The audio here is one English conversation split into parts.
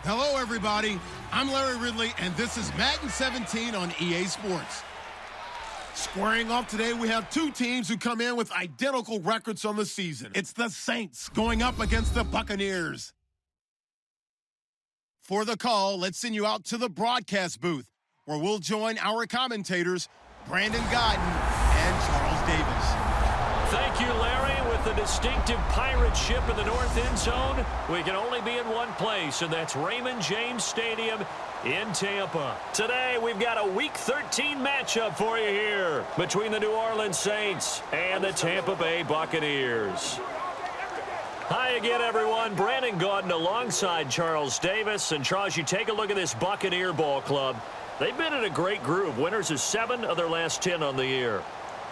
Hello, everybody. I'm Larry Ridley, and this is Madden 17 on EA Sports. Squaring off today, we have two teams who come in with identical records on the season. It's the Saints going up against the Buccaneers. For the call, let's send you out to the broadcast booth, where we'll join our commentators, Brandon Godden and Charles Davis. Thank you, Larry. With the distinctive pirate ship in the north end zone, we can only be in one place, and that's Raymond James Stadium in Tampa. Today, we've got a Week 13 matchup for you here between the New Orleans Saints and the Tampa Bay Buccaneers. Hi again, everyone. Brandon Gaudin alongside Charles Davis. And, Charles, you take a look at this Buccaneer ball club. They've been in a great groove. Winners of 7 of their last 10 on the year.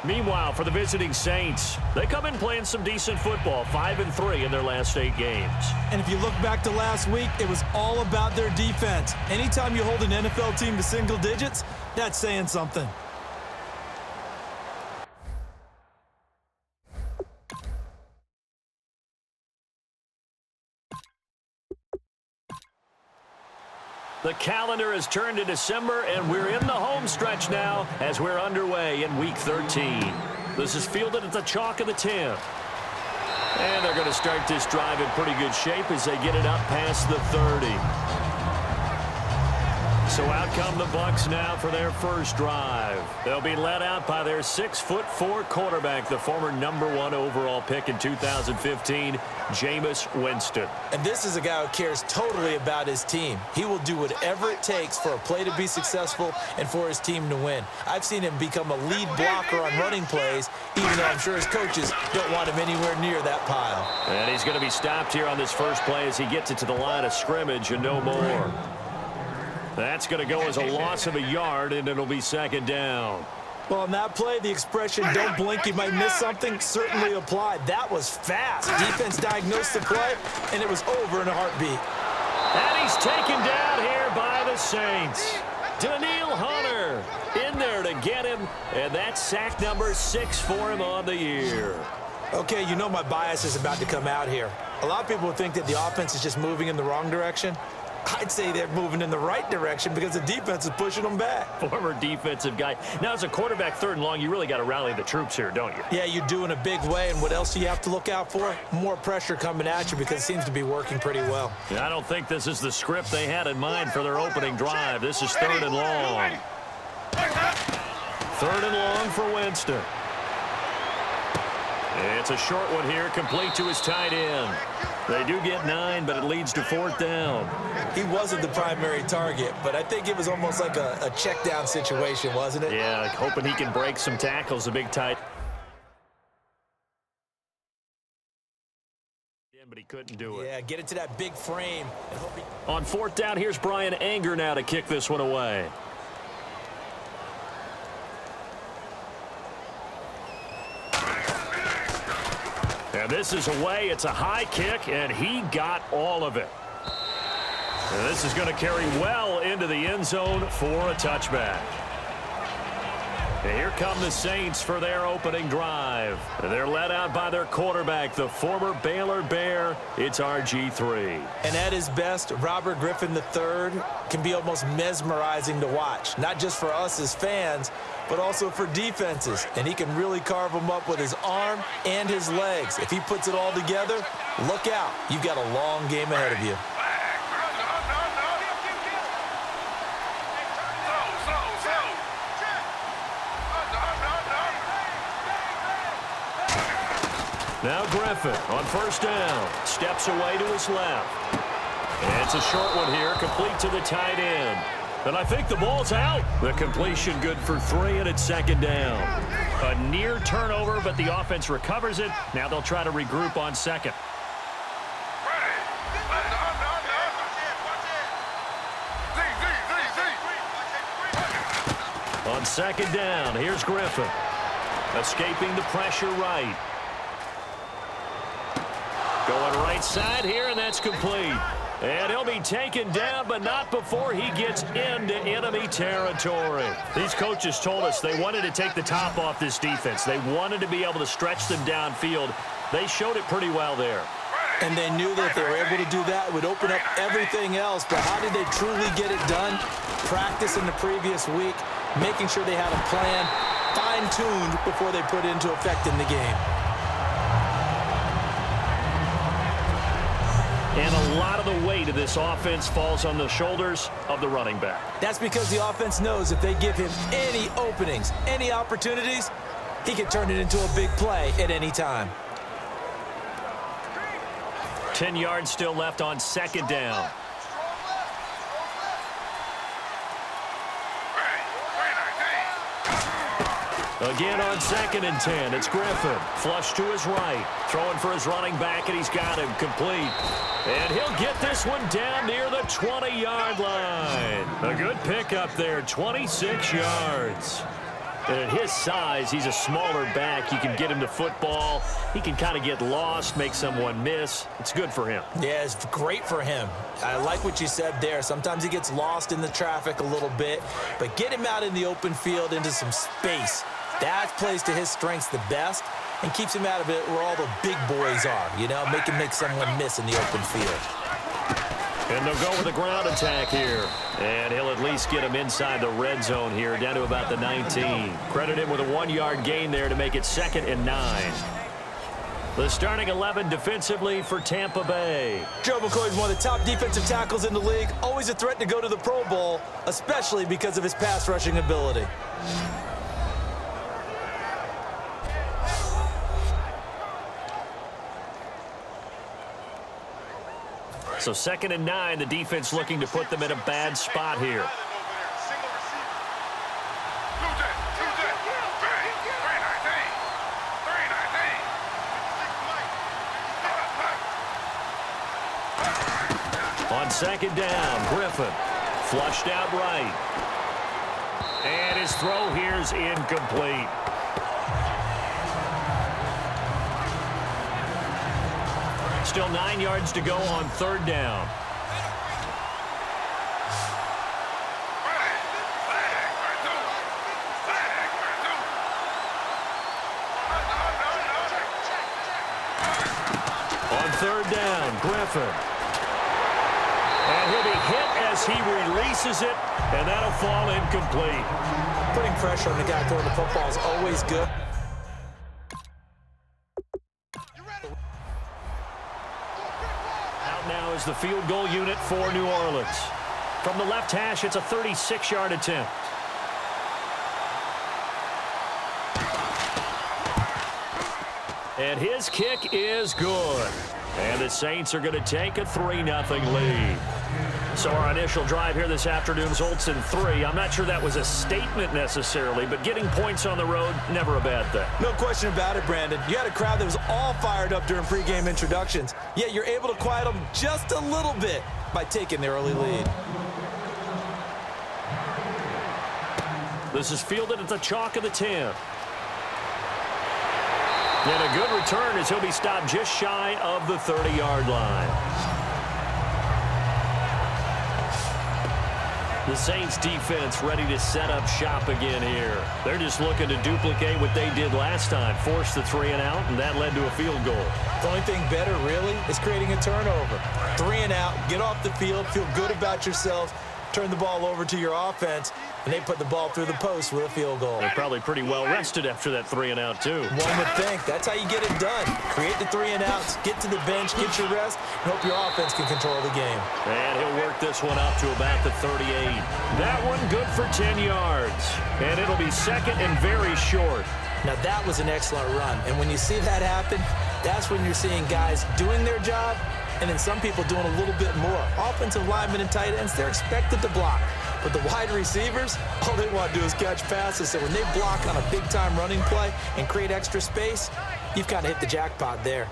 Meanwhile, for the visiting Saints, they come in playing some decent football, 5-3 in their last 8 games. And if you look back to last week, it was all about their defense. Anytime you hold an NFL team to single digits, that's saying something. The calendar has turned to December, and we're in the home stretch now as we're underway in Week 13. This is fielded at the chalk of the 10. And they're going to start this drive in pretty good shape as they get it up past the 30. So out come the Bucs now for their first drive. They'll be led out by their 6'4" quarterback, the former #1 overall pick in 2015, Jameis Winston. And this is a guy who cares totally about his team. He will do whatever it takes for a play to be successful and for his team to win. I've seen him become a lead blocker on running plays, even though I'm sure his coaches don't want him anywhere near that pile. And he's going to be stopped here on this first play as he gets it to the line of scrimmage and no more. That's going to go as a loss of a yard, and it'll be second down. Well, on that play, the expression, don't blink, you might miss something, certainly applied. That was fast. Defense diagnosed the play, and it was over in a heartbeat. And he's taken down here by the Saints. Danielle Hunter in there to get him, and that's sack number 6 for him on the year. Okay, you know my bias is about to come out here. A lot of people think that the offense is just moving in the wrong direction. I'd say they're moving in the right direction because the defense is pushing them back. Former defensive guy. Now, as a quarterback 3rd and long, you really got to rally the troops here, don't you? Yeah, you do in a big way. And what else do you have to look out for? More pressure coming at you because it seems to be working pretty well. Yeah, I don't think this is the script they had in mind for their opening drive. This is 3rd and long. 3rd and long for Winston. It's a short one here, complete to his tight end. They do get 9, but it leads to 4th down. He wasn't the primary target, but I think it was almost like a check down situation, wasn't it? Yeah, like hoping he can break some tackles, a big tight. But he couldn't do it. Yeah, get into that big frame. And hope he... On 4th down, here's Brian Anger now to kick this one away. And this is away. It's a high kick, and he got all of it. And this is going to carry well into the end zone for a touchback. And here come the Saints for their opening drive. They're led out by their quarterback, the former Baylor Bear. It's RG3. And at his best, Robert Griffin III can be almost mesmerizing to watch, not just for us as fans, but also for defenses. And he can really carve them up with his arm and his legs. If he puts it all together, look out. You've got a long game ahead of you. Now Griffin on 1st down. Steps away to his left. And it's a short one here, complete to the tight end. And I think the ball's out. The completion good for 3, and it's 2nd down. A near turnover, but the offense recovers it. Now they'll try to regroup on 2nd. On 2nd down, here's Griffin. Escaping the pressure right. Going right side here, and that's complete. And he'll be taken down, but not before he gets into enemy territory. These coaches told us they wanted to take the top off this defense. They wanted to be able to stretch them downfield. They showed it pretty well there. And they knew that if they were able to do that, it would open up everything else. But how did they truly get it done? Practice in the previous week, making sure they had a plan, fine-tuned before they put it into effect in the game. And a lot of the weight of this offense falls on the shoulders of the running back. That's because the offense knows if they give him any openings, any opportunities, he can turn it into a big play at any time. 10 yards still left on second down. Again on 2nd and 10, it's Griffin. Flush to his right. Throwing for his running back, and he's got him complete. And he'll get this one down near the 20-yard line. A good pickup there, 26 yards. And at his size, he's a smaller back. You can get him to football. He can kind of get lost, make someone miss. It's good for him. Yeah, it's great for him. I like what you said there. Sometimes he gets lost in the traffic a little bit, but get him out in the open field into some space. That plays to his strengths the best and keeps him out of it where all the big boys are, you know, make him make someone miss in the open field. And they'll go with a ground attack here. And he'll at least get him inside the red zone here, down to about the 19. Credit him with a 1-yard gain there to make it 2nd and 9. The starting 11 defensively for Tampa Bay. Joe McCoy is one of the top defensive tackles in the league. Always a threat to go to the Pro Bowl, especially because of his pass rushing ability. So 2nd and 9, the defense looking to put them in a bad spot here. On 2nd down, Griffin flushed out right. And his throw here's incomplete. Still 9 yards to go on 3rd down. On 3rd down, Griffin. And he'll be hit as he releases it, and that'll fall incomplete. Putting pressure on the guy throwing the football is always good. Now is the field goal unit for New Orleans. From the left hash, it's a 36-yard attempt. And his kick is good. And the Saints are going to take a 3-0 lead. So our initial drive here this afternoon results in 3. I'm not sure that was a statement necessarily, but getting points on the road, never a bad thing. No question about it, Brandon. You had a crowd that was all fired up during pregame introductions, yet you're able to quiet them just a little bit by taking the early lead. This is fielded at the chalk of the 10. And a good return as he'll be stopped just shy of the 30-yard line. The Saints defense ready to set up shop again here. They're just looking to duplicate what they did last time, force the 3 and out, and that led to a field goal. The only thing better, really, is creating a turnover. 3 and out, get off the field, feel good about yourself, turn the ball over to your offense, and they put the ball through the post with a field goal. They're probably pretty well rested after that 3 and out, too. One would think. That's how you get it done. Create the 3 and outs, get to the bench, get your rest, and hope your offense can control the game. And he'll work this one up to about the 38. That one good for 10 yards. And it'll be 2nd and very short. Now, that was an excellent run. And when you see that happen, that's when you're seeing guys doing their job and then some people doing a little bit more. Offensive linemen and tight ends, they're expected to block. But the wide receivers, all they want to do is catch passes. So when they block on a big-time running play and create extra space, you've kind of hit the jackpot there.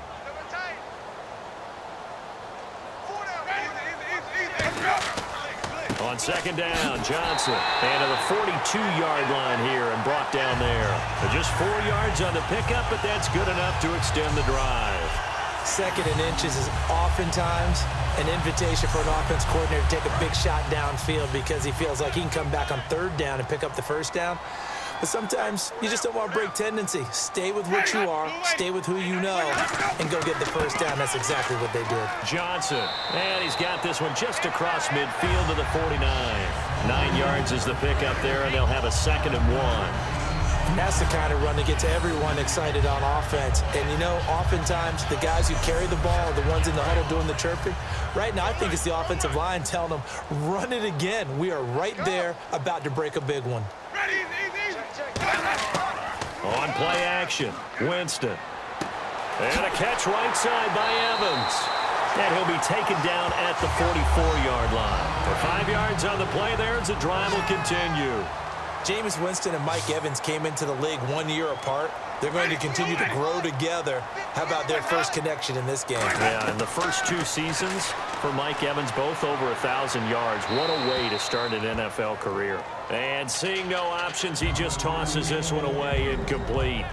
On 2nd down, Johnson. And to the 42-yard line here and brought down there. Just 4 yards on the pickup, but that's good enough to extend the drive. 2nd and inches is oftentimes an invitation for an offense coordinator to take a big shot downfield because he feels like he can come back on 3rd down and pick up the 1st down. But sometimes you just don't want to break tendency. Stay with what you are, stay with who you know, and go get the first down. That's exactly what they did. Johnson, and he's got this one just across midfield to the 49. 9 yards is the pickup there, and they'll have a 2nd and 1. That's the kind of run to get to everyone excited on offense. And, you know, oftentimes the guys who carry the ball are the ones in the huddle doing the chirping. Right now, I think it's the offensive line telling them, run it again. We are right there about to break a big one. On play action, Winston. And a catch right side by Evans. And he'll be taken down at the 44-yard line. For 5 yards on the play there as the drive will continue. Jameis Winston and Mike Evans came into the league 1 year apart. They're going to continue to grow together. How about their first connection in this game? Yeah, in the first 2 seasons for Mike Evans, both over 1,000 yards. What a way to start an NFL career. And seeing no options, he just tosses this one away incomplete.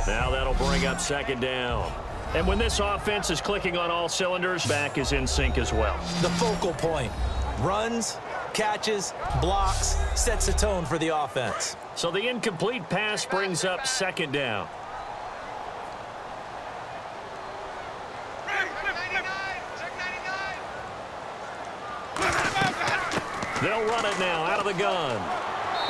Now that'll bring up 2nd down. And when this offense is clicking on all cylinders, back is in sync as well. The focal point. Runs, catches, blocks, sets the tone for the offense. So the incomplete pass brings up 2nd down. They'll run it now out of the gun.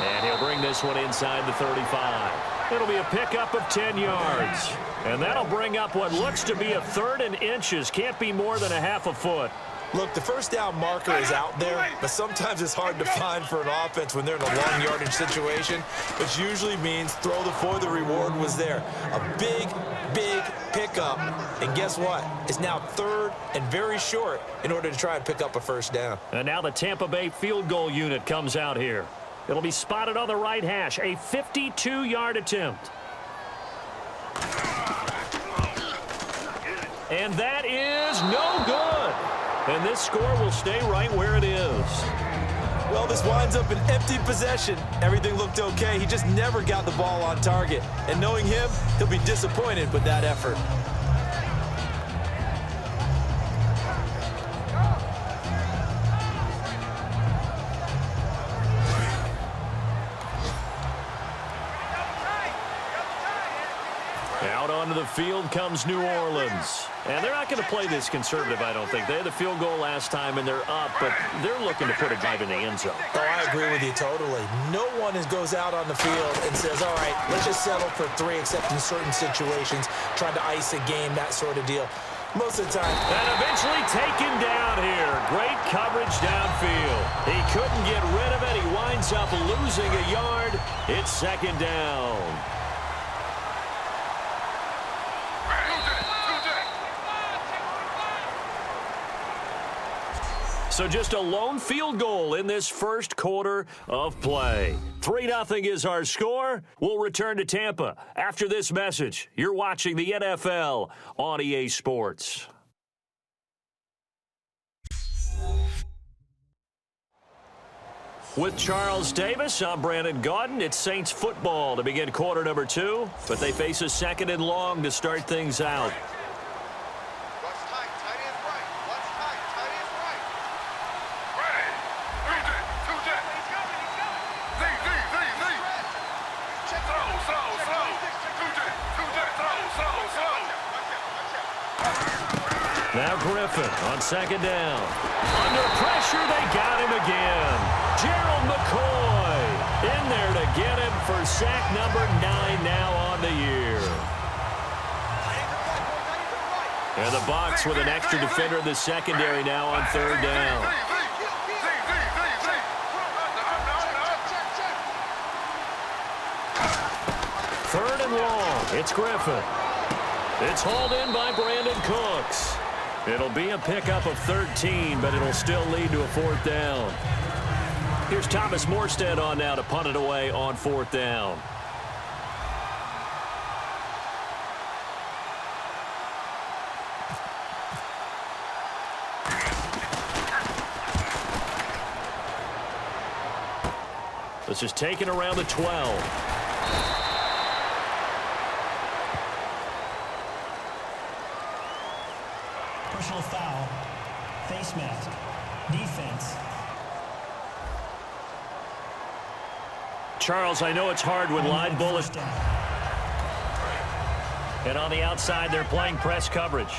And he'll bring this one inside the 35. It'll be a pickup of 10 yards. And that'll bring up what looks to be a 3rd and inches. Can't be more than a half a foot. Look, the first down marker is out there, but sometimes it's hard to find for an offense when they're in a long yardage situation, which usually means throw the 4. The reward was there. A big, big pickup. And guess what? It's now 3rd and very short in order to try and pick up a first down. And now the Tampa Bay field goal unit comes out here. It'll be spotted on the right hash. A 52-yard attempt. And that is no good. And this score will stay right where it is. Well, this winds up an empty possession. Everything looked okay. He just never got the ball on target. And knowing him, he'll be disappointed with that effort. Out onto the field comes New Orleans. And they're not going to play this conservative, I don't think. They had the field goal last time, and they're up, but they're looking to put a drive in the end zone. Oh, I agree with you totally. No one goes out on the field and says, all right, let's just settle for 3, except in certain situations, trying to ice a game, that sort of deal. Most of the time. And eventually taken down here. Great coverage downfield. He couldn't get rid of it. He winds up losing a yard. It's 2nd down. So just a lone field goal in this first quarter of play. 3-0 is our score. We'll return to Tampa after this message. You're watching the NFL on EA Sports. With Charles Davis, I'm Brandon Gaudin. It's Saints football to begin quarter number 2, but they face a 2nd and long to start things out. Now Griffin on 2nd down. Under pressure, they got him again. Gerald McCoy in there to get him for sack number 9 now on the year. And the Bucs with an extra defender in the secondary now on 3rd down. Third and long. It's Griffin. It's hauled in by Brandon Cooks. It'll be a pickup of 13, but it'll still lead to a 4th down. Here's Thomas Morstead on now to punt it away on 4th down. This is taken around the 12. Personal foul, face mask, defense. Charles, I know it's hard when live bullets. And on the outside, they're playing press coverage.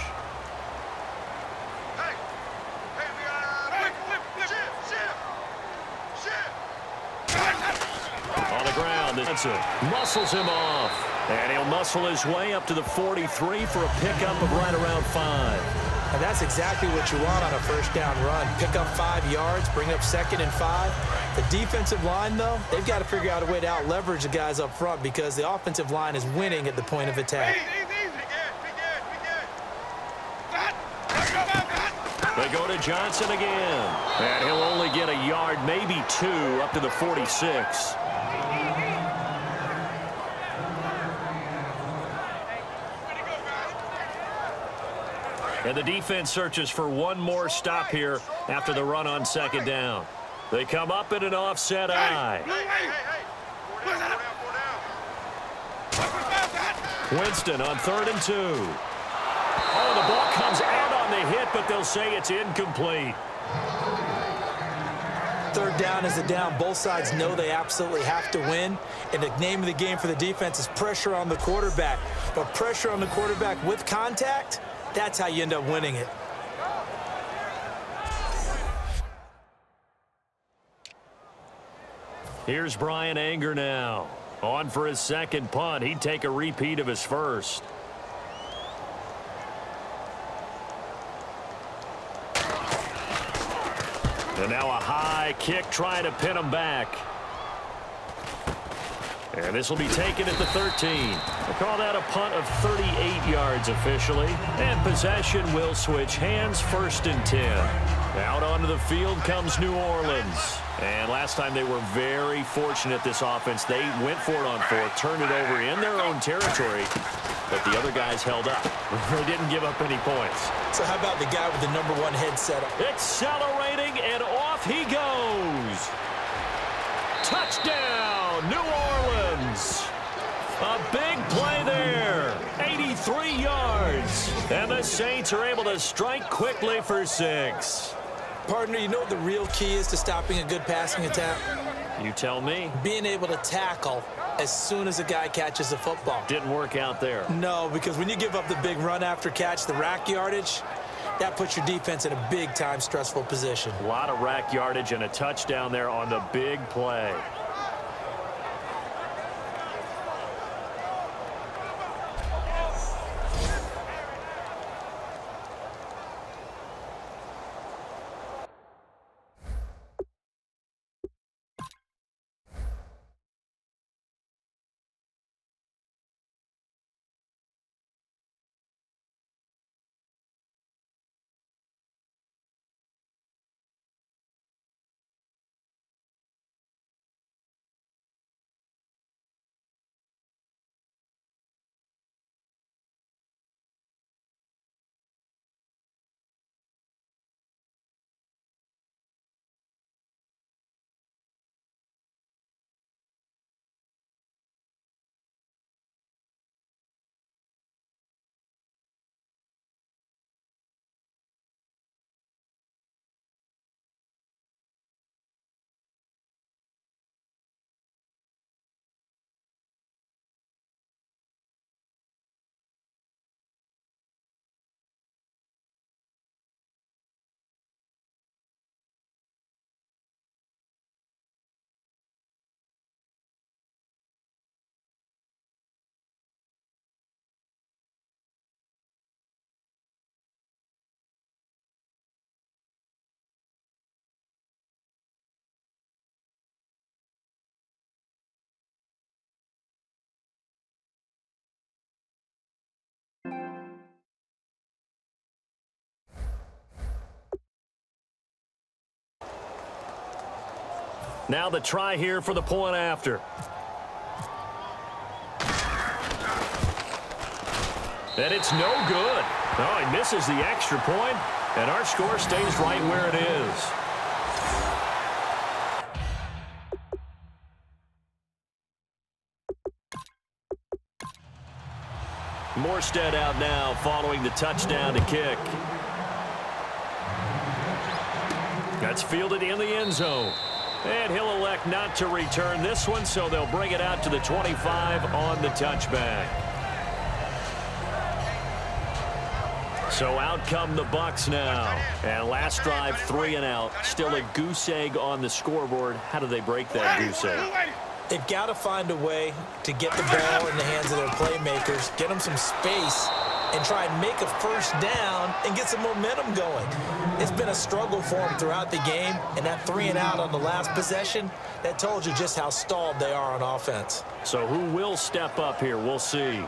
On the ground, that's it. Muscles him off. And he'll muscle his way up to the 43 for a pickup of right around 5. And that's exactly what you want on a first down run. Pick up 5 yards, bring up 2nd and 5. The defensive line, though, they've got to figure out a way to out-leverage the guys up front because the offensive line is winning at the point of attack. They go to Johnson again. And he'll only get a yard, maybe 2, up to the 46. And the defense searches for one more stop here after the run on 2nd down. They come up in an offset eye. Winston on 3rd and 2. Oh, the ball comes out on the hit, but they'll say it's incomplete. 3rd down is a down. Both sides know they absolutely have to win. And the name of the game for the defense is pressure on the quarterback. But pressure on the quarterback with contact, that's how you end up winning it. Here's Brian Anger now. On for his 2nd punt. He'd take a repeat of his first. And now a high kick trying to pin him back. And this will be taken at the 13. We'll call that a punt of 38 yards officially. And possession will switch hands, 1st and 10. Out onto the field comes New Orleans. And last time they were very fortunate, this offense. They went for it on 4th, turned it over in their own territory. But the other guys held up. They didn't give up any points. So how about the guy with the #1 headset? Accelerating, and off he goes. Touchdown, New Orleans. A big play there. 83 yards. And the Saints are able to strike quickly for 6. Partner, you know what the real key is to stopping a good passing attack? You tell me. Being able to tackle as soon as a guy catches the football. Didn't work out there. No, because when you give up the big run after catch, the rack yardage, that puts your defense in a big-time stressful position. A lot of rack yardage and a touchdown there on the big play. Now the try here for the point after. And it's no good. Oh, he misses the extra point, and our score stays right where it is. Morstead out now following the touchdown to kick. That's fielded in the end zone. And he'll elect not to return this one, so they'll bring it out to the 25 on the touchback. So out come the Bucs now. And last drive, 3 and out. Still a goose egg on the scoreboard. How do they break that goose egg? They've got to find a way to get the ball in the hands of their playmakers, get them some space, and try and make a first down and get some momentum going. It's been a struggle for them throughout the game, and that 3 and out on the last possession, that told you just how stalled they are on offense. So who will step up here? We'll see.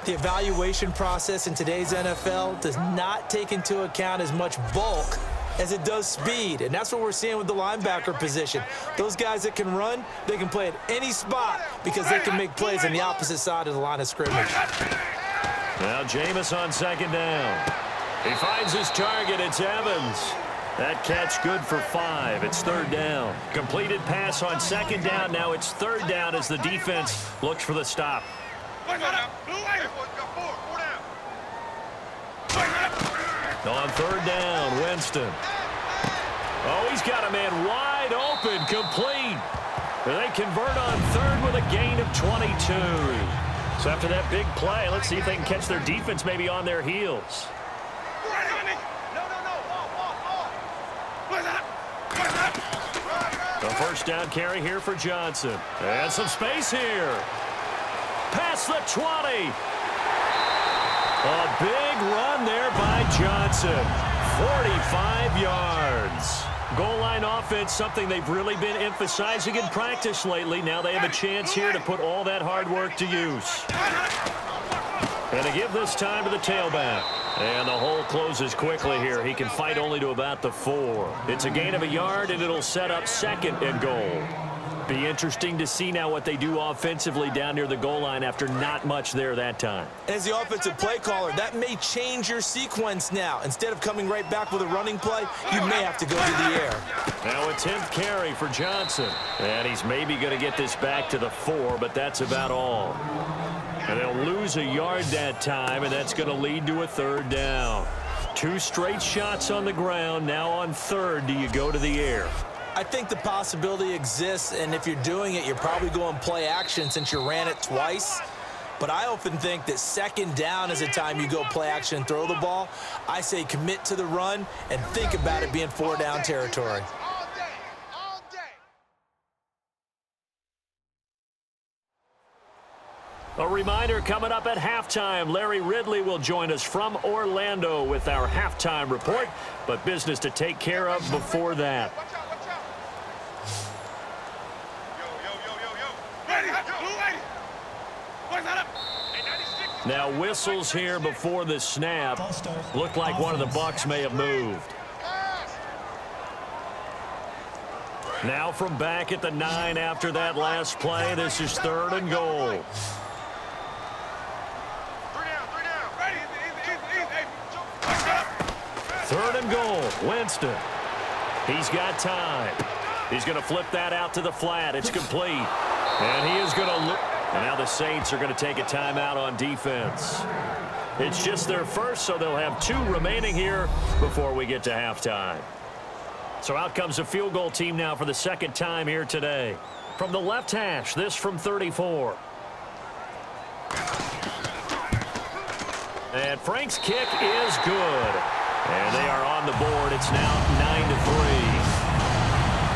The evaluation process in today's NFL does not take into account as much bulk as it does speed, and that's what we're seeing with the linebacker position. Those guys that can run, they can play at any spot because they can make plays on the opposite side of the line of scrimmage. Now Jameis on second down. He finds his target. It's Evans. That catch good for 5. It's third down. Completed pass on second down. Now it's third down as the defense looks for the stop. On third down, Winston. Oh, he's got a man wide open, complete. They convert on third with a gain of 22. So after that big play, let's see if they can catch their defense maybe on their heels. The first down carry here for Johnson. And some space here. Past the 20. A big run there by Johnson. 45 yards. Goal line offense, something they've really been emphasizing in practice lately. Now they have a chance here to put all that hard work to use. And to give this time to the tailback. And the hole closes quickly here. He can fight only to about the 4. It's a gain of a yard, and it'll set up second and goal. Be interesting to see now what they do offensively down near the goal line after not much there that time. As the offensive play caller, that may change your sequence now. Instead of coming right back with a running play, you may have to go to the air. Now a 10th carry for Johnson. And he's maybe going to get this back to the 4, but that's about all. And they'll lose a yard that time, and that's going to lead to a third down. 2 straight shots on the ground. Now on third, do you go to the air? I think the possibility exists, and if you're doing it, you're probably going play action since you ran it twice. But I often think that second down is the time you go play action and throw the ball. I say commit to the run and think about it being 4-down territory. A reminder coming up at halftime. Larry Ridley will join us from Orlando with our halftime report, but business to take care of before that. Now whistles here before the snap. Looked like one of the Bucs may have moved. Now from back at the 9 after that last play, this is third and goal. Third and goal, Winston. He's got time. He's going to flip that out to the flat. It's complete. And he is going to look. And now the Saints are going to take a timeout on defense. It's just their first, so they'll have 2 remaining here before we get to halftime. So out comes the field goal team now for the second time here today. From the left hash, this from 34. And Frank's kick is good. And they are on the board. It's now 9-3.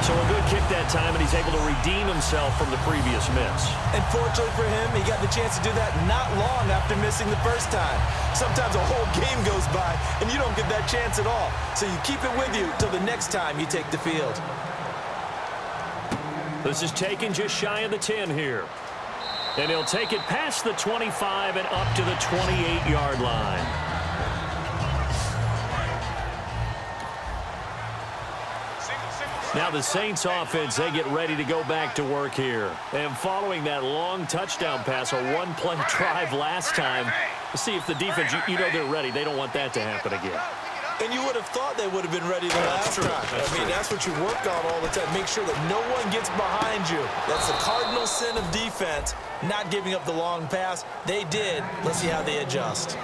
So a good kick that time, and he's able to redeem himself from the previous miss. And fortunately for him, he got the chance to do that not long after missing the first time. Sometimes a whole game goes by, and you don't get that chance at all. So you keep it with you till the next time you take the field. This is taken just shy of the 10 here. And he'll take it past the 25 and up to the 28-yard line. Now the Saints offense, they get ready to go back to work here. And following that long touchdown pass, a one-play drive last time, let's see if the defense, you know they're ready. They don't want that to happen again. And you would have thought they would have been ready the last time. I mean, that's what you work on all the time. Make sure that no one gets behind you. That's the cardinal sin of defense, not giving up the long pass. They did. Let's see how they adjust.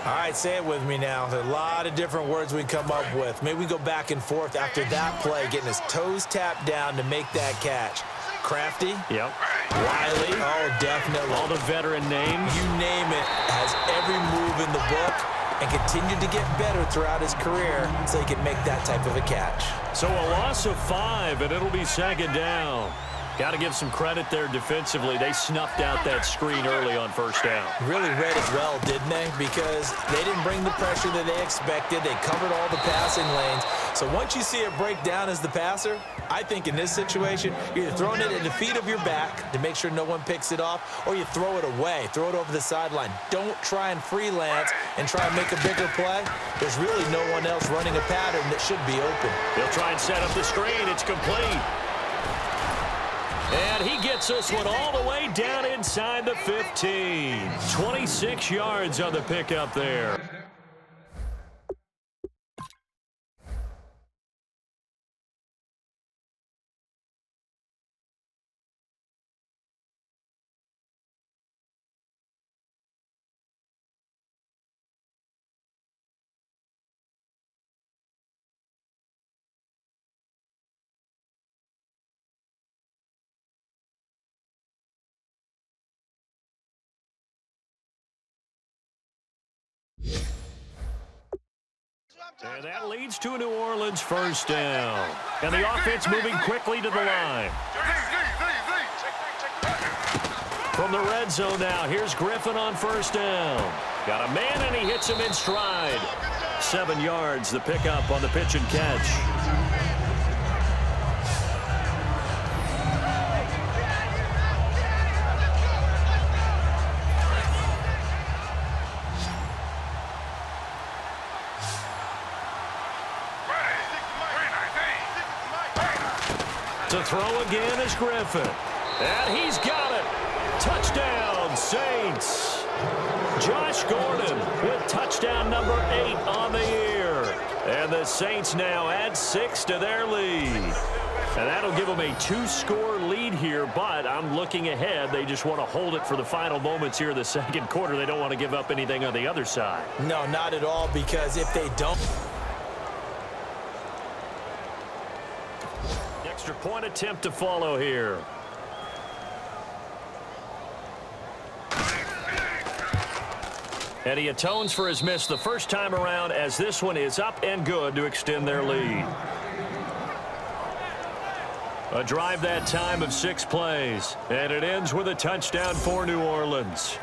All right, say it with me now. There are a lot of different words we come up with. Maybe we go back and forth after that play, getting his toes tapped down to make that catch. Crafty? Yep. Wiley? Oh, definitely. All the veteran names. You name it. Has every move in the book and continued to get better throughout his career so he can make that type of a catch. So a loss of 5, and it'll be second down. Got to give some credit there defensively. They snuffed out that screen early on first down. Really read it well, didn't they? Because they didn't bring the pressure that they expected. They covered all the passing lanes. So once you see it break down as the passer, I think in this situation, you're either throwing it at the feet of your back to make sure no one picks it off, or you throw it away, throw it over the sideline. Don't try and freelance and try and make a bigger play. There's really no one else running a pattern that should be open. They'll try and set up the screen. It's complete. And he gets this one all the way down inside the 15. 26 yards on the pickup there. And that leads to a New Orleans first down. And the offense moving quickly to the line. From the red zone now, here's Griffin on first down. Got a man, and he hits him in stride. 7 yards, the pickup on the pitch and catch. To throw again is Griffin. And he's got it. Touchdown, Saints. Josh Gordon with touchdown number 8 on the year. And the Saints now add 6 to their lead. And that'll give them a 2-score lead here, but I'm looking ahead. They just want to hold it for the final moments here in the second quarter. They don't want to give up anything on the other side. No, not at all, because if they don't... Extra point attempt to follow here. And he atones for his miss the first time around, as this one is up and good to extend their lead. A drive that time of 6 plays, and it ends with a touchdown for New Orleans.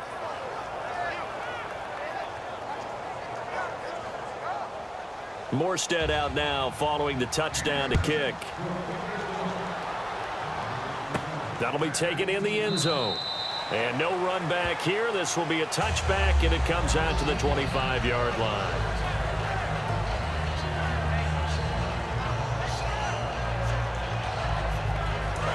Morstead out now following the touchdown to kick. That'll be taken in the end zone. And no run back here. This will be a touchback, and it comes out to the 25-yard line.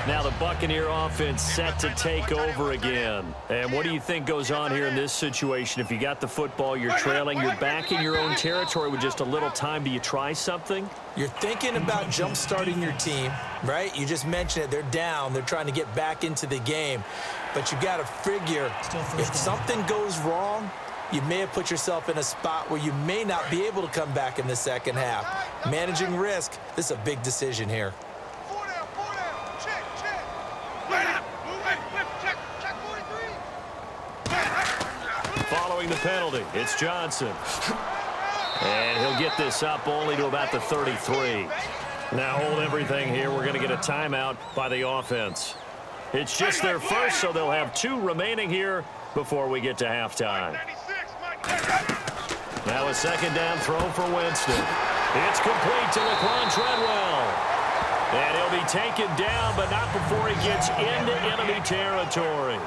Now the Buccaneer offense set to take over again. And what do you think goes on here in this situation? If you got the football, you're trailing, you're back in your own territory with just a little time. Do you try something? You're thinking about jump-starting your team, right? You just mentioned it. They're down. They're trying to get back into the game. But you got to figure, if something goes wrong, you may have put yourself in a spot where you may not be able to come back in the second half. Managing risk, this is a big decision here. Following the penalty, it's Johnson. And he'll get this up only to about the 33. Now hold everything here. We're going to get a timeout by the offense. It's just their first, so they'll have 2 remaining here before we get to halftime. Now a second down throw for Winston. It's complete to Laquan Treadwell. And he'll be taken down, but not before he gets into enemy territory.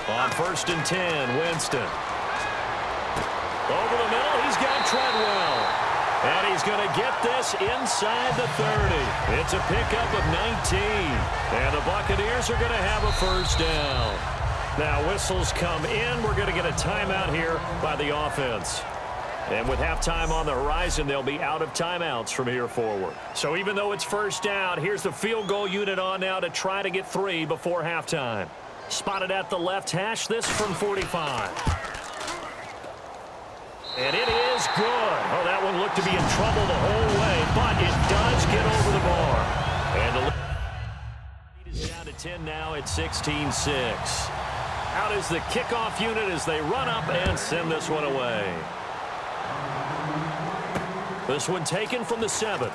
On 1st and 10, Winston. Over the middle, he's got Treadwell. And he's going to get this inside the 30. It's a pickup of 19. And the Buccaneers are going to have a first down. Now whistles come in. We're going to get a timeout here by the offense. And with halftime on the horizon, they'll be out of timeouts from here forward. So even though it's first down, here's the field goal unit on now to try to get 3 before halftime. Spotted at the left hash, this from 45. And it is good. Oh, that one looked to be in trouble the whole way, but it does get over the bar. And the lead is down to 10 now at 16-6. Out is the kickoff unit as they run up and send this one away. This one taken from the 7.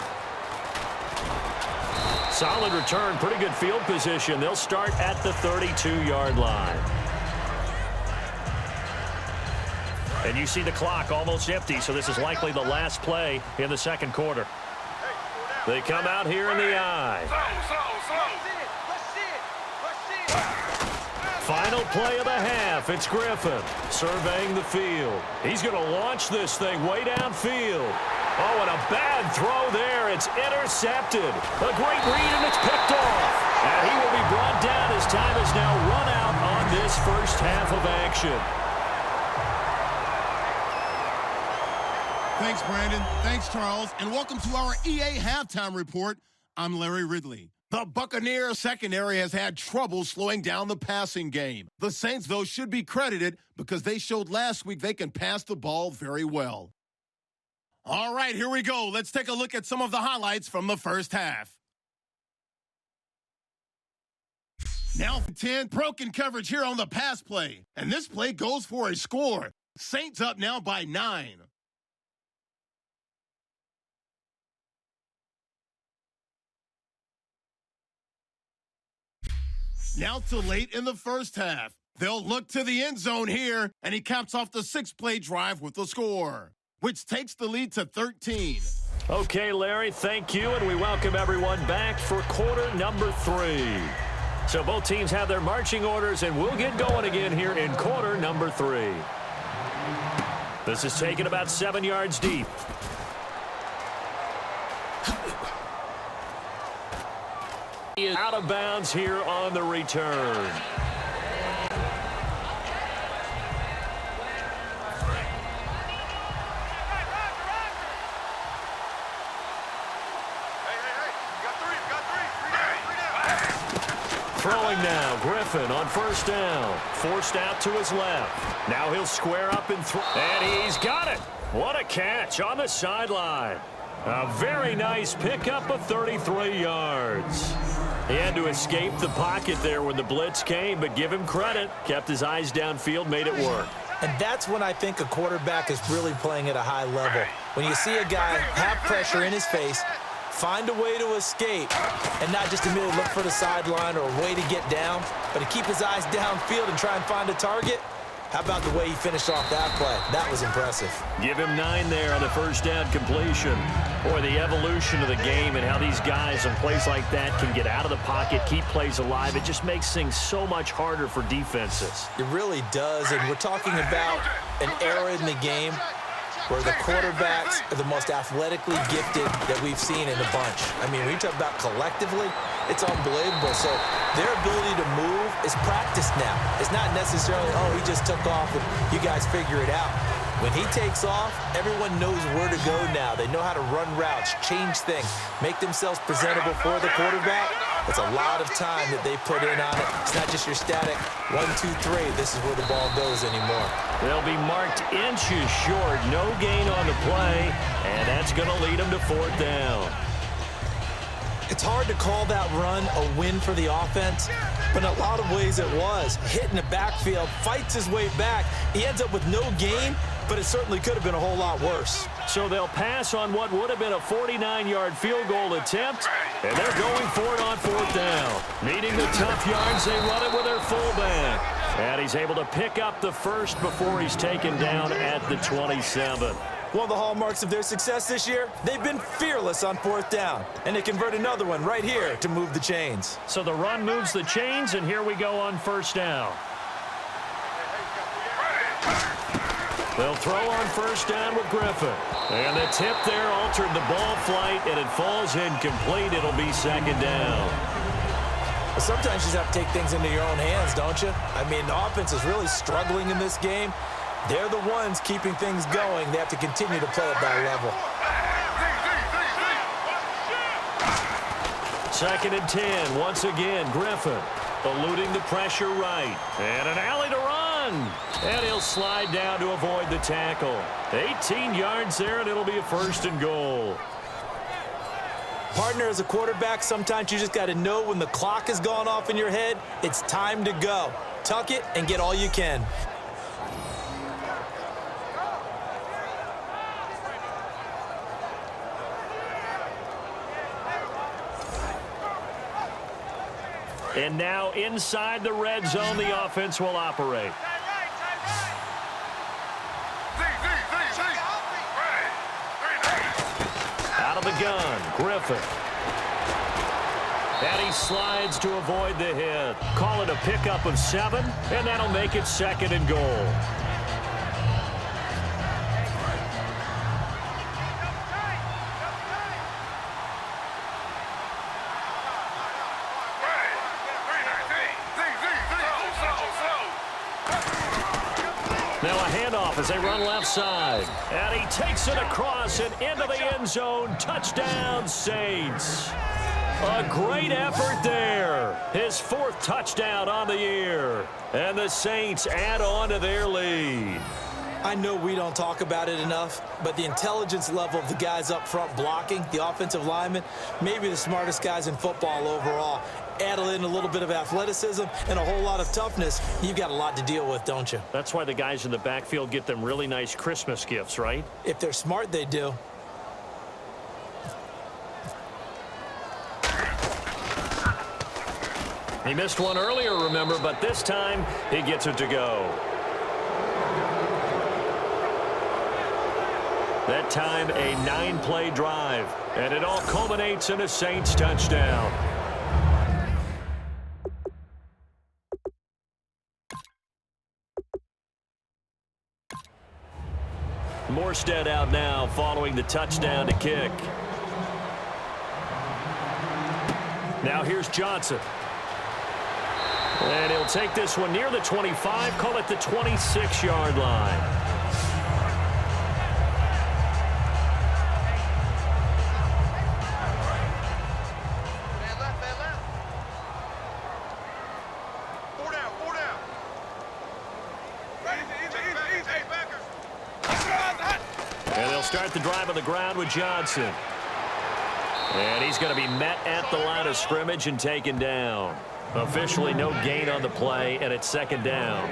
Solid return, pretty good field position. They'll start at the 32-yard line. And you see the clock almost empty, so this is likely the last play in the second quarter. They come out here in the I. Final play of the half. It's Griffin surveying the field. He's going to launch this thing way downfield. Oh, and a bad throw there. It's intercepted. A great read, and it's picked off. And he will be brought down as time is now run out on this first half of action. Thanks, Brandon. Thanks, Charles. And welcome to our EA Halftime Report. I'm Larry Ridley. The Buccaneers secondary has had trouble slowing down the passing game. The Saints, though, should be credited because they showed last week they can pass the ball very well. All right, here we go. Let's take a look at some of the highlights from the first half. Now 10, broken coverage here on the pass play. And this play goes for a score. Saints up now by 9. Now to late in the first half. They'll look to the end zone here, and he caps off the 6-play drive with the score, which takes the lead to 13. Okay, Larry, thank you, and we welcome everyone back for quarter number 3. So both teams have their marching orders, and we'll get going again here in quarter number 3. This is taken about 7 yards deep. He is out of bounds here on the return. Throwing now, Griffin on first down. Forced out to his left. Now he'll square up and throw. And he's got it. What a catch on the sideline. A very nice pickup of 33 yards. He had to escape the pocket there when the blitz came, but give him credit. Kept his eyes downfield, made it work. And that's when I think a quarterback is really playing at a high level. When you see a guy have pressure in his face, find a way to escape, and not just immediately look for the sideline or a way to get down, but to keep his eyes downfield and try and find a target. How about the way he finished off that play? That was impressive. Give him 9 there on the first down completion. Boy, the evolution of the game and how these guys on plays like that can get out of the pocket, keep plays alive, it just makes things so much harder for defenses. It really does, and we're talking about an era in the game where the quarterbacks are the most athletically gifted that we've seen in a bunch. I mean, when you talk about collectively, it's unbelievable. So their ability to move is practiced now. It's not necessarily, oh, he just took off and you guys figure it out. When he takes off, everyone knows where to go now. They know how to run routes, change things, make themselves presentable for the quarterback. It's a lot of time that they put in on it. It's not just your static 1, 2, 3. This is where the ball goes anymore. They'll be marked inches short. No gain on the play, and that's going to lead them to 4th down. It's hard to call that run a win for the offense, but in a lot of ways it was. Hitting the backfield, fights his way back. He ends up with no gain, but it certainly could have been a whole lot worse. So they'll pass on what would have been a 49-yard field goal attempt, and they're going for it on 4th down. Needing the tough yards, they run it with their fullback. And he's able to pick up the first before he's taken down at the 27. One of the hallmarks of their success this year, they've been fearless on 4th down, and they convert another one right here to move the chains. So the run moves the chains, and here we go on 1st down. They'll throw on 1st down with Griffin. And the tip there altered the ball flight, and it falls incomplete. It'll be 2nd down. Well, sometimes you just have to take things into your own hands, don't you? I mean, the offense is really struggling in this game. They're the ones keeping things going. They have to continue to play at that level. 2nd and 10. Once again, Griffin eluding the pressure right. And an alley to run. And he'll slide down to avoid the tackle. 18 yards there, and it'll be a 1st and goal. Partner, as a quarterback, sometimes you just got to know when the clock has gone off in your head, it's time to go. Tuck it and get all you can. And now inside the red zone, the offense will operate. Out of the gun, Griffin. And he slides to avoid the hit. Call it a pickup of 7, and that'll make it 2nd and goal. Now a handoff as they run left side. And he takes it across and into the end zone. Touchdown, Saints. A great effort there. His 4th touchdown on the year. And the Saints add on to their lead. I know we don't talk about it enough, but the intelligence level of the guys up front blocking, the offensive linemen, maybe the smartest guys in football overall. Add in a little bit of athleticism and a whole lot of toughness, you've got a lot to deal with, don't you? That's why the guys in the backfield get them really nice Christmas gifts, right? If they're smart, they do. He missed one earlier, remember, but this time he gets it to go. That time, a 9-play drive, and it all culminates in a Saints touchdown. Morstead out now following the touchdown to kick. Now here's Johnson. And he'll take this one near the 25, call it the 26-yard line. And they'll start the drive on the ground with Johnson. And he's going to be met at the line of scrimmage and taken down. Officially no gain on the play, and it's 2nd down.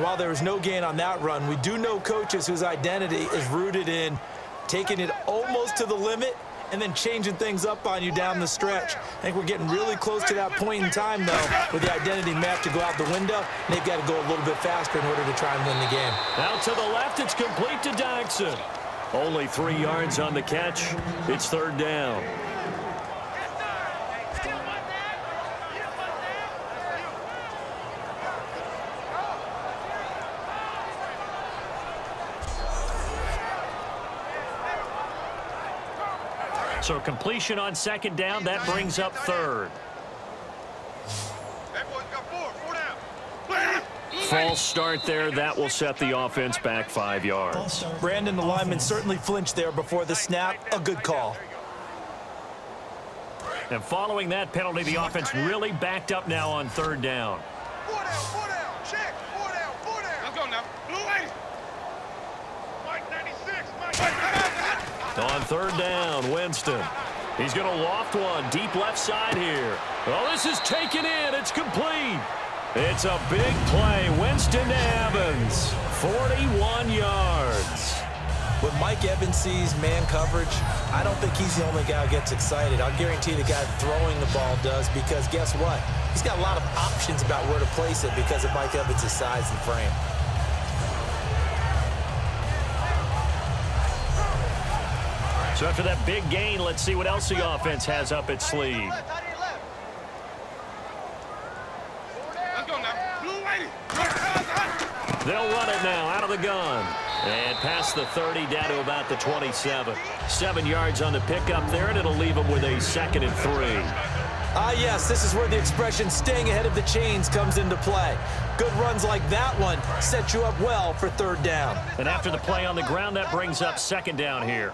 While there was no gain on that run, we do know coaches whose identity is rooted in taking it almost to the limit and then changing things up on you down the stretch. I think we're getting really close to that point in time, though, where the identity map to go out the window, and they've got to go a little bit faster in order to try and win the game. Out to the left, it's complete to Dodson. Only 3 yards on the catch. It's 3rd down. So completion on 2nd down, that brings up 3rd. False start there. That will set the offense back 5 yards. Brandon, the lineman, certainly flinched there before the snap. A good call. And following that penalty, the offense really backed up now on 3rd down. Check. 4 down. Let's go now. Blue 80. Mike 96. On 3rd down, Winston. He's going to loft one deep left side here. Oh, this is taken in. It's complete. It's a big play. Winston to Evans. 41 yards. When Mike Evans sees man coverage, I don't think he's the only guy who gets excited. I'll guarantee the guy throwing the ball does, because guess what? He's got a lot of options about where to place it because of Mike Evans' size and frame. So after that big gain, let's see what else the offense has up its sleeve. They'll run it now out of the gun. And past the 30 down to about the 27. 7 yards on the pickup there, and it'll leave them with a 2nd and 3. Yes, this is where the expression staying ahead of the chains comes into play. Good runs like that one set you up well for third down. And after the play on the ground, that brings up second down here.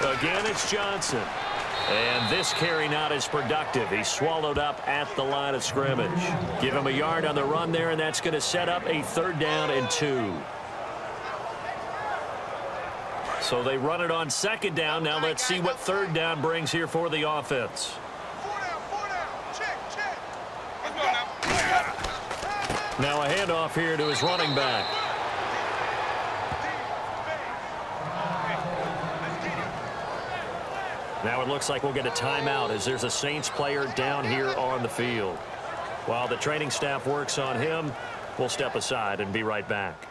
Again, it's Johnson. And this carry not as productive. He's swallowed up at the line of scrimmage. Give him a yard on the run there, and that's going to set up a 3rd down and 2. So they run it on 2nd down. Now let's see what 3rd down brings here for the offense. 4 down. Check. Let's go now. Now a handoff here to his running back. Now it looks like we'll get a timeout as there's a Saints player down here on the field. While the training staff works on him, we'll step aside and be right back.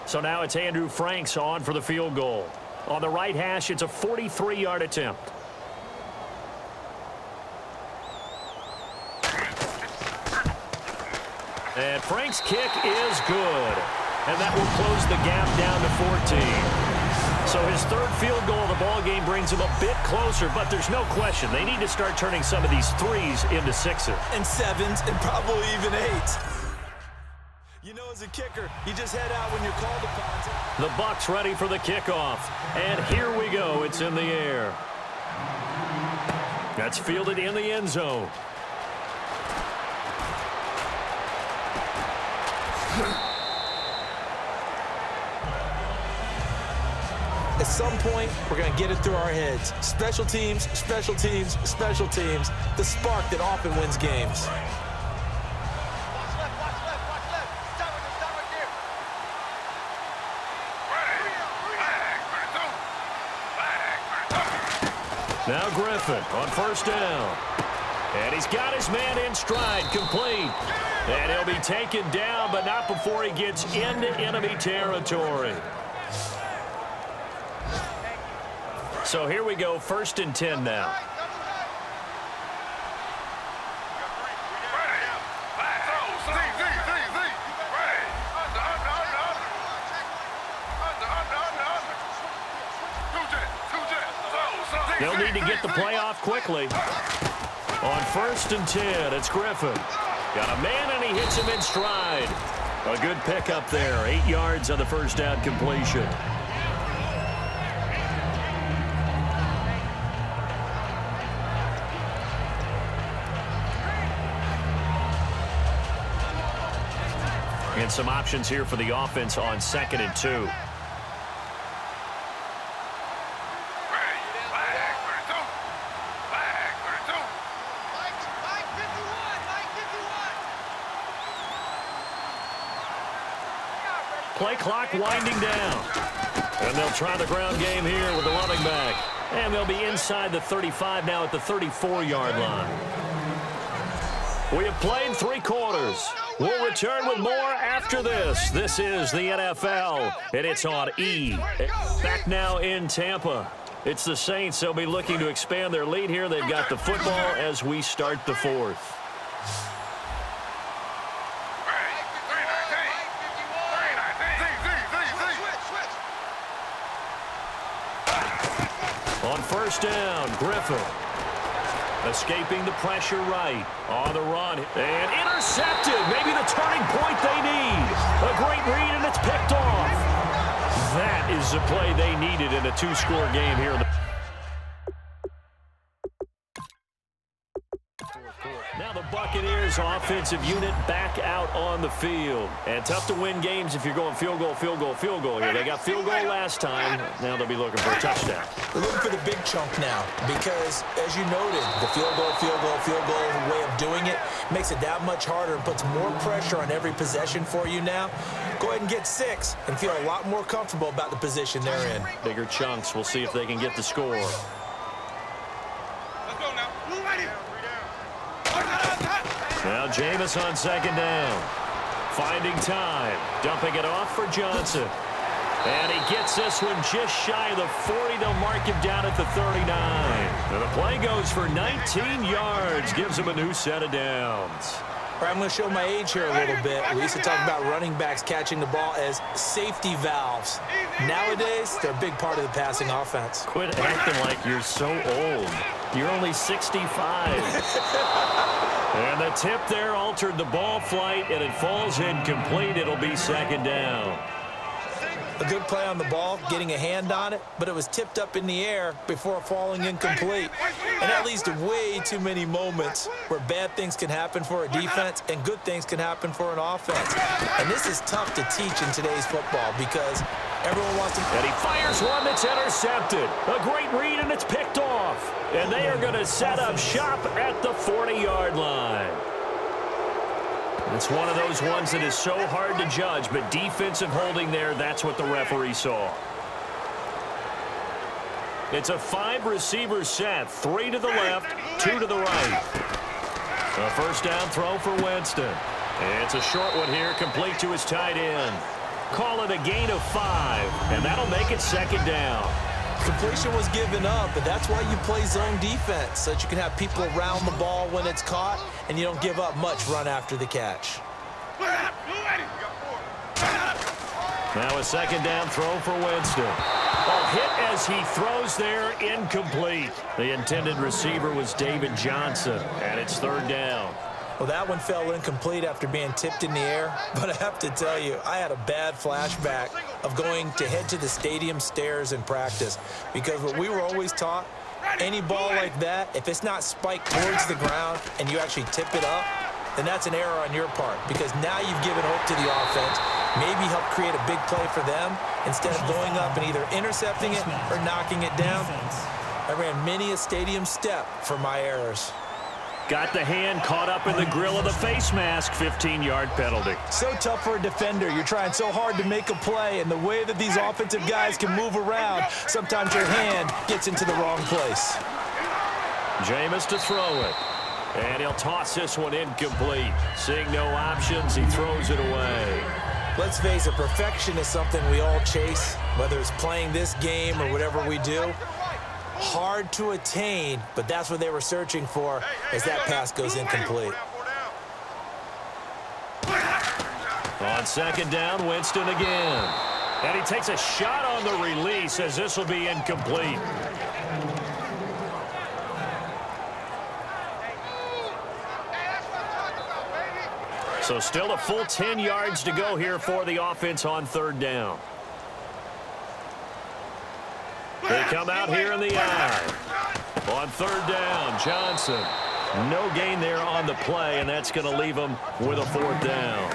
So now it's Andrew Franks on for the field goal. On the right hash, it's a 43-yard attempt. And Frank's kick is good. And that will close the gap down to 14. So his 3rd field goal of the ball game brings him a bit closer, but there's no question they need to start turning some of these 3s into 6s. And 7s and probably even 8s. You know, as a kicker, you just head out when you're called upon to. The Bucs ready for the kickoff. And here we go. It's in the air. That's fielded in the end zone. At some point, we're going to get it through our heads. Special teams, special teams, special teams. The spark that often wins games. Now Griffin on 1st down. And he's got his man in stride, complete. And he'll be taken down, but not before he gets into enemy territory. So here we go, 1st and 10 now. They'll need to get the play off quickly. On 1st and 10, it's Griffin. Got a man, and he hits him in stride. A good pickup there, 8 yards on the 1st down completion. And some options here for the offense on 2nd and 2. Play clock winding down. And they'll try the ground game here with the running back. And they'll be inside the 35 now at the 34-yard line. We have played 3 quarters. We'll return with more after this. This is the NFL, and it's on E. Back now in Tampa. It's the Saints. They'll be looking to expand their lead here. They've got the football as we start the 4th. On 1st down, Griffin. Escaping the pressure right. On the run. And intercepted. Maybe the turning point they need. A great read, and it's picked off. That is the play they needed in a 2-score game here in the Now the Buccaneers offensive unit back out on the field. And tough to win games if you're going field goal here. They got field goal last time. Now they'll be looking for a touchdown. We're looking for the big chunk now because, as you noted, the field goal way of doing it makes it that much harder and puts more pressure on every possession for you now. Go ahead and get 6 and feel a lot more comfortable about the position they're in. Bigger chunks. We'll see if they can get the score. Let's go now. Blue lady. Now Jameis on 2nd down. Finding time. Dumping it off for Johnson. And he gets this one just shy of the 40. They'll mark him down at the 39. And the play goes for 19 yards. Gives him a new set of downs. Right, I'm going to show my age here a little bit. We used to talk about running backs catching the ball as safety valves. Nowadays, they're a big part of the passing offense. Quit acting like you're so old. You're only 65. And the tip there altered the ball flight, and it falls incomplete. It'll be second down. A good play on the ball, getting a hand on it, but it was tipped up in the air before falling incomplete. And that leads to way too many moments where bad things can happen for a defense and good things can happen for an offense. And this is tough to teach in today's football because everyone wants to... And he fires one that's intercepted. A great read, and it's picked off. And they are going to set up shop at the 40-yard line. It's one of those ones that is so hard to judge, but defensive holding there, that's what the referee saw. It's a 5-receiver set, 3 to the left, 2 to the right. A first down throw for Winston. It's a short one here, complete to his tight end. Call it a gain of 5, and that'll make it second down. Completion was given up, but that's why you play zone defense, so that you can have people around the ball when it's caught, and you don't give up much run after the catch. Now a second down throw for Winston. A hit as he throws there, incomplete. The intended receiver was David Johnson, and it's third down. Well, that one fell incomplete after being tipped in the air, but I have to tell you, I had a bad flashback of going to head to the stadium stairs in practice because what we were always taught, any ball like that, if it's not spiked towards the ground and you actually tip it up, then that's an error on your part because now you've given hope to the offense, maybe help create a big play for them instead of going up and either intercepting it or knocking it down. I ran many a stadium step for my errors. Got the hand caught up in the grill of the face mask, 15-yard penalty. So tough for a defender. You're trying so hard to make a play, and the way that these offensive guys can move around, sometimes your hand gets into the wrong place. Jameis to throw it. And he'll toss this one incomplete. Seeing no options, he throws it away. Let's face it, perfection is something we all chase, whether it's playing this game or whatever we do. Hard to attain, but that's what they were searching for as that pass goes incomplete. On second down, Winston again. And he takes a shot on the release as this will be incomplete. So still a full 10 yards to go here for the offense on third down. They come out here in the eye. On third down, Johnson. No gain there on the play, and that's going to leave them with a fourth down.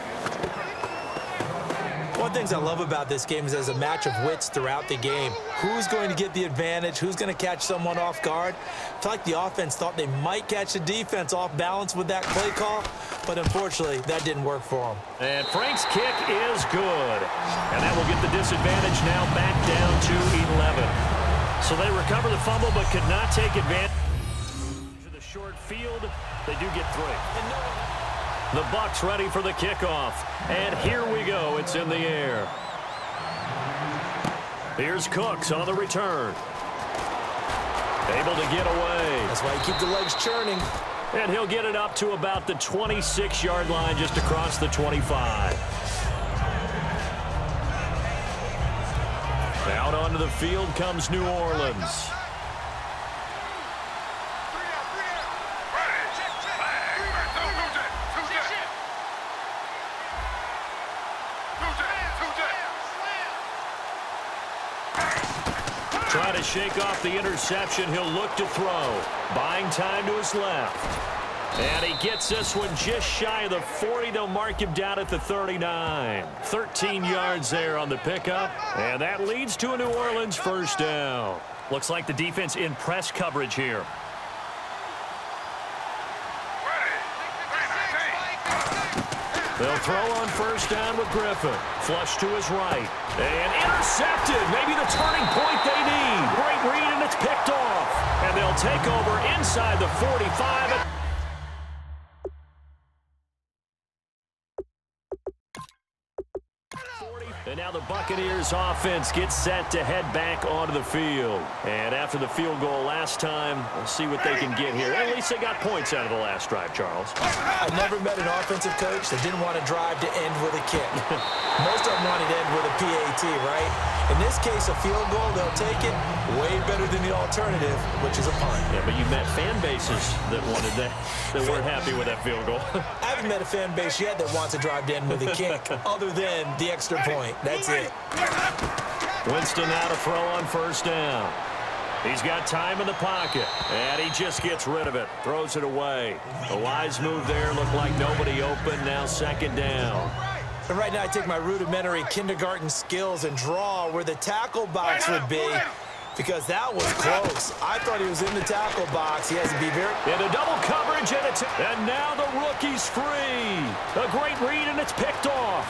One of the things I love about this game is there's a match of wits throughout the game. Who's going to get the advantage? Who's going to catch someone off guard? I feel like the offense thought they might catch the defense off balance with that play call, but unfortunately, that didn't work for them. And Frank's kick is good. And that will get the disadvantage now back down to 11. So they recover the fumble but could not take advantage of the short field. They do get 3. The Bucs ready for the kickoff. And here we go. It's in the air. Here's Cooks on the return. Able to get away. That's why you keep the legs churning. And he'll get it up to about the 26-yard line just across the 25. Out onto the field comes New Orleans. Trying to shake off the interception. He'll look to throw. Buying time to his left. And he gets this one just shy of the 40. They'll mark him down at the 39. 13 yards there on the pickup. And that leads to a New Orleans first down. Looks like the defense in press coverage here. They'll throw on first down with Griffin. Flush to his right. And intercepted. Maybe the turning point they need. Great read, and it's picked off. And they'll take over inside the 45. And now the Buccaneers offense gets set to head back onto the field. And after the field goal last time, we'll see what they can get here. At least they got points out of the last drive, Charles. I've never met an offensive coach that didn't want to drive to end with a kick. Most of them wanted to end with a PAT, right? In this case, a field goal, they'll take it way better than the alternative, which is a punt. Yeah, but you met fan bases that wanted that weren't happy with that field goal. I haven't met a fan base yet that wants to drive to end with a kick, other than the extra point. That's it. Winston now to throw on first down. He's got time in the pocket, and he just gets rid of it. Throws it away. A wise move there. Looked like nobody open. Now second down. And right now I take my rudimentary kindergarten skills and draw where the tackle box would be, because that was close. I thought he was in the tackle box. He has to be very... Into double coverage, and now the rookie's free. A great read, and it's picked off.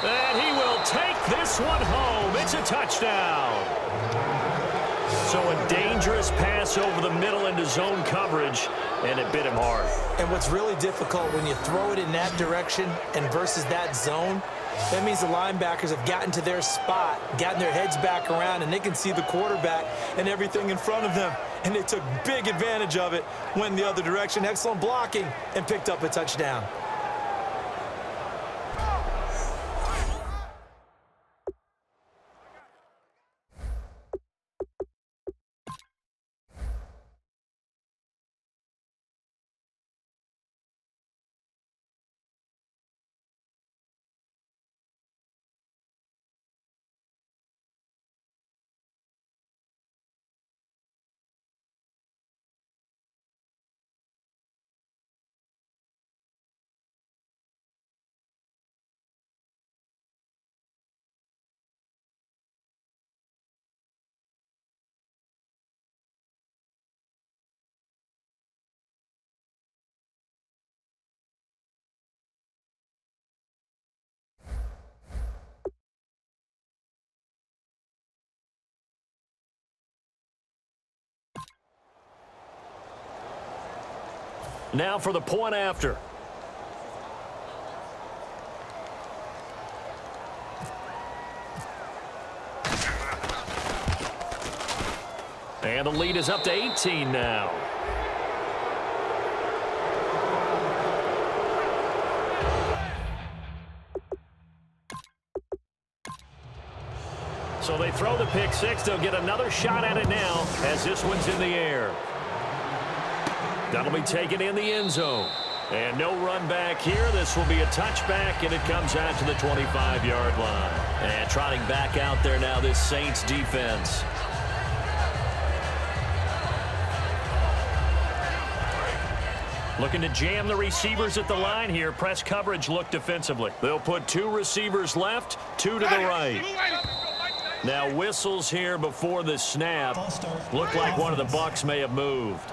And he will take this one home. It's a touchdown. So a dangerous pass over the middle into zone coverage, and it bit him hard. And what's really difficult when you throw it in that direction and versus that zone, that means the linebackers have gotten to their spot, gotten their heads back around, and they can see the quarterback and everything in front of them. And they took big advantage of it, went the other direction, excellent blocking, and picked up a touchdown. Now for the point after. And the lead is up to 18 now. So they throw the pick six. They'll get another shot at it now as this one's in the air. That'll be taken in the end zone. And no run back here. This will be a touchback, and it comes out to the 25-yard line. And trotting back out there now, this Saints defense. Looking to jam the receivers at the line here. Press coverage look defensively. They'll put two receivers left, two to the right. Now whistles here before the snap. Looked like one of the Bucs may have moved.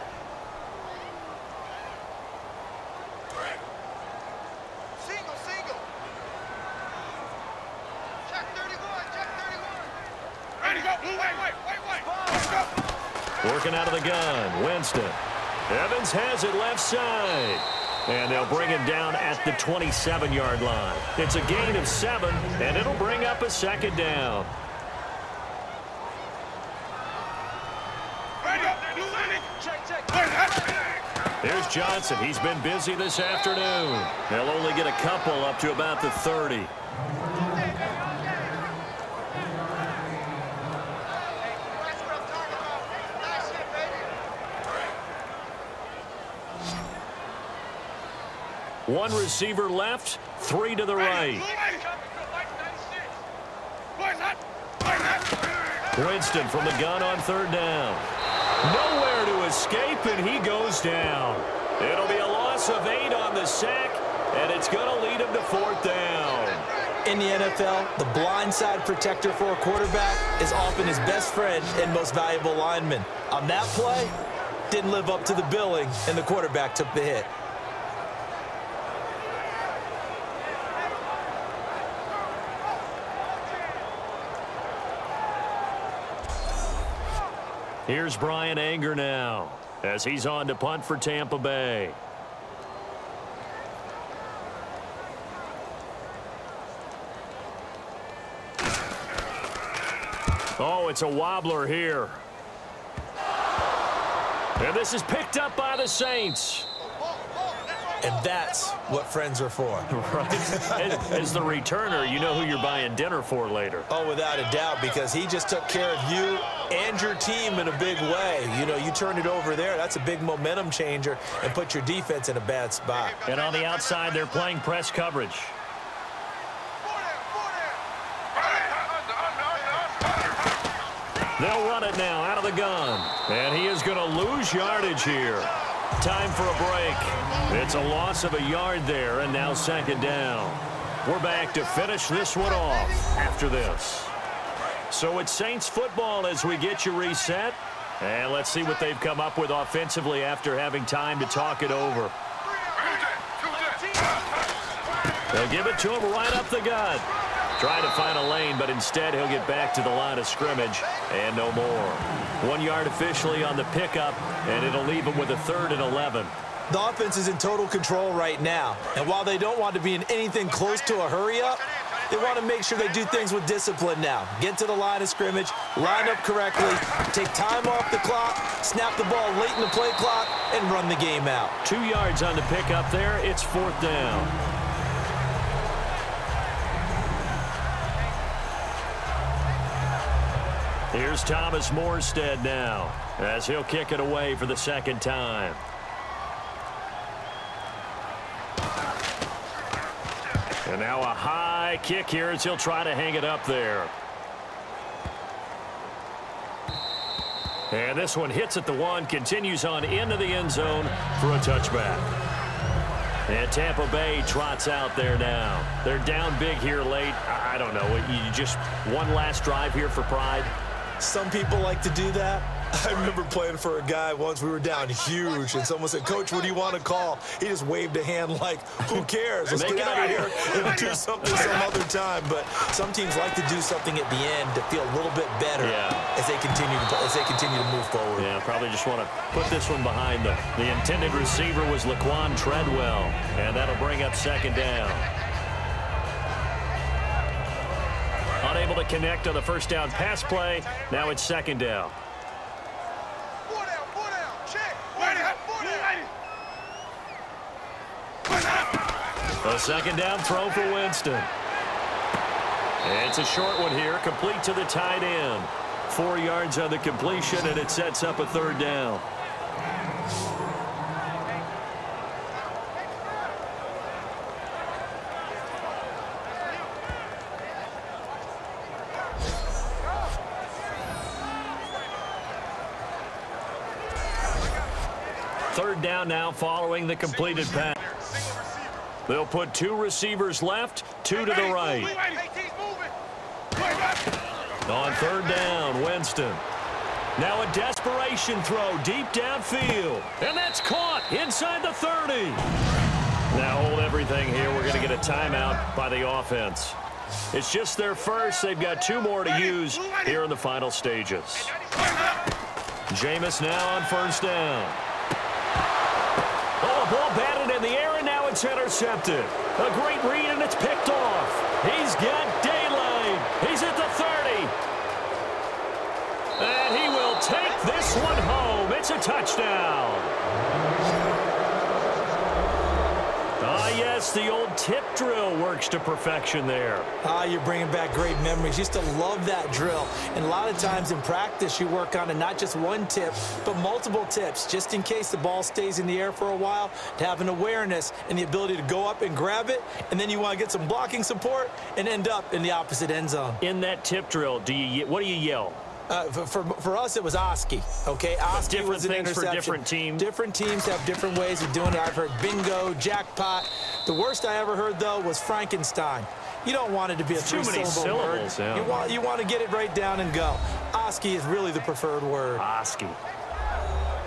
Working out of the gun, Winston. Evans has it left side. And they'll bring him down at the 27-yard line. It's a gain of 7, and it'll bring up a second down. Here's Johnson. He's been busy this afternoon. They'll only get a couple up to about the 30. One receiver left, 3 to the right. Winston from the gun on third down. Nowhere to escape, and he goes down. It'll be a loss of 8 on the sack, and it's going to lead him to fourth down. In the NFL, the blindside protector for a quarterback is often his best friend and most valuable lineman. On that play, didn't live up to the billing, and the quarterback took the hit. Here's Brian Anger now as he's on to punt for Tampa Bay. Now it's a wobbler here. And this is picked up by the Saints. And that's what friends are for. Right. As the returner, you know who you're buying dinner for later. Oh, without a doubt, because he just took care of you and your team in a big way. You know, you turn it over there, that's a big momentum changer and put your defense in a bad spot. And on the outside, they're playing press coverage. They'll run it now out of the gun. And he is going to lose yardage here. Time for a break. It's a loss of a yard there, and now second down. We're back to finish this one off after this. So it's Saints football as we get you reset. And let's see what they've come up with offensively after having time to talk it over. They'll give it to him right up the gut. Trying to find a lane, but instead he'll get back to the line of scrimmage and no more. 1 yard officially on the pickup, and it'll leave him with a 3rd and 11. The offense is in total control right now, and while they don't want to be in anything close to a hurry-up, they want to make sure they do things with discipline now. Get to the line of scrimmage, line up correctly, take time off the clock, snap the ball late in the play clock, and run the game out. 2 yards on the pickup there. It's 4th down. Here's Thomas Morstead now as he'll kick it away for the second time. And now a high kick here as he'll try to hang it up there. And this one hits at the 1, continues on into the end zone for a touchback. And Tampa Bay trots out there now. They're down big here late. I don't know. You just one last drive here for pride. Some people like to do that. I remember playing for a guy once. We were down huge, and someone said, "Coach, what do you want to call?" He just waved a hand like, "Who cares? Let's get out of here and do something some other time." But some teams like to do something at the end to feel a little bit better as they continue to move forward. Yeah, probably just want to put this one behind them. The intended receiver was Laquan Treadwell, and that'll bring up second down. Unable to connect on the first down pass play. Now it's second down. A second down throw for Winston. It's a short one here, complete to the tight end. 4 yards on the completion, and it sets up a 3rd down. Third down now following the completed pass. They'll put 2 receivers left, 2 to the right. On 3rd down, Winston. Now a desperation throw deep downfield. And that's caught inside the 30. Now hold everything here. We're going to get a timeout by the offense. It's just their first. They've got 2 more to use here in the final stages. Jameis now on 1st down. Oh, a ball batted in the air, and now it's intercepted. A great read, and it's picked off. He's got daylight. He's at the 30. And he will take this one home. It's a touchdown. Yes, the old tip drill works to perfection there. You're bringing back great memories. Used to love that drill. And a lot of times in practice, you work on it, not just one tip, but multiple tips, just in case the ball stays in the air for a while, to have an awareness and the ability to go up and grab it, and then you want to get some blocking support and end up in the opposite end zone. In that tip drill, what do you yell? For us, it was Oski, okay? Oski was an interception. For different teams. Different teams have different ways of doing it. I've heard bingo, jackpot. The worst I ever heard, though, was Frankenstein. You don't want it to be a three-syllable word. Yeah. You want to get it right down and go. Oski is really the preferred word. Oski.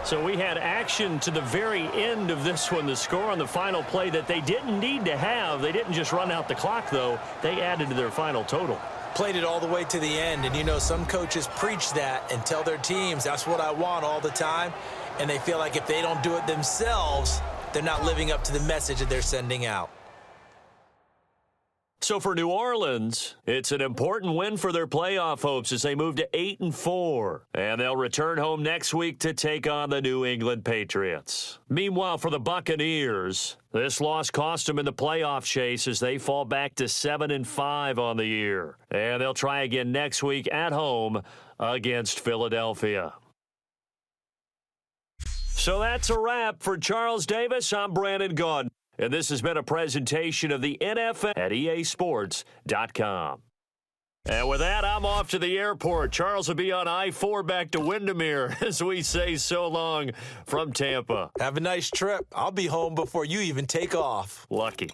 So we had action to the very end of this one. The score on the final play that they didn't need to have. They didn't just run out the clock, though. They added to their final total. Played it all the way to the end, and you know some coaches preach that and tell their teams that's what I want all the time, and they feel like if they don't do it themselves, they're not living up to the message that they're sending out. So for New Orleans, it's an important win for their playoff hopes as they move to 8-4. And they'll return home next week to take on the New England Patriots. Meanwhile, for the Buccaneers, this loss cost them in the playoff chase as they fall back to 7-5 on the year. And they'll try again next week at home against Philadelphia. So that's a wrap. For Charles Davis, I'm Brandon Gaudin. And this has been a presentation of the NFL at easports.com. And with that, I'm off to the airport. Charles will be on I-4 back to Windermere as we say so long from Tampa. Have a nice trip. I'll be home before you even take off. Lucky.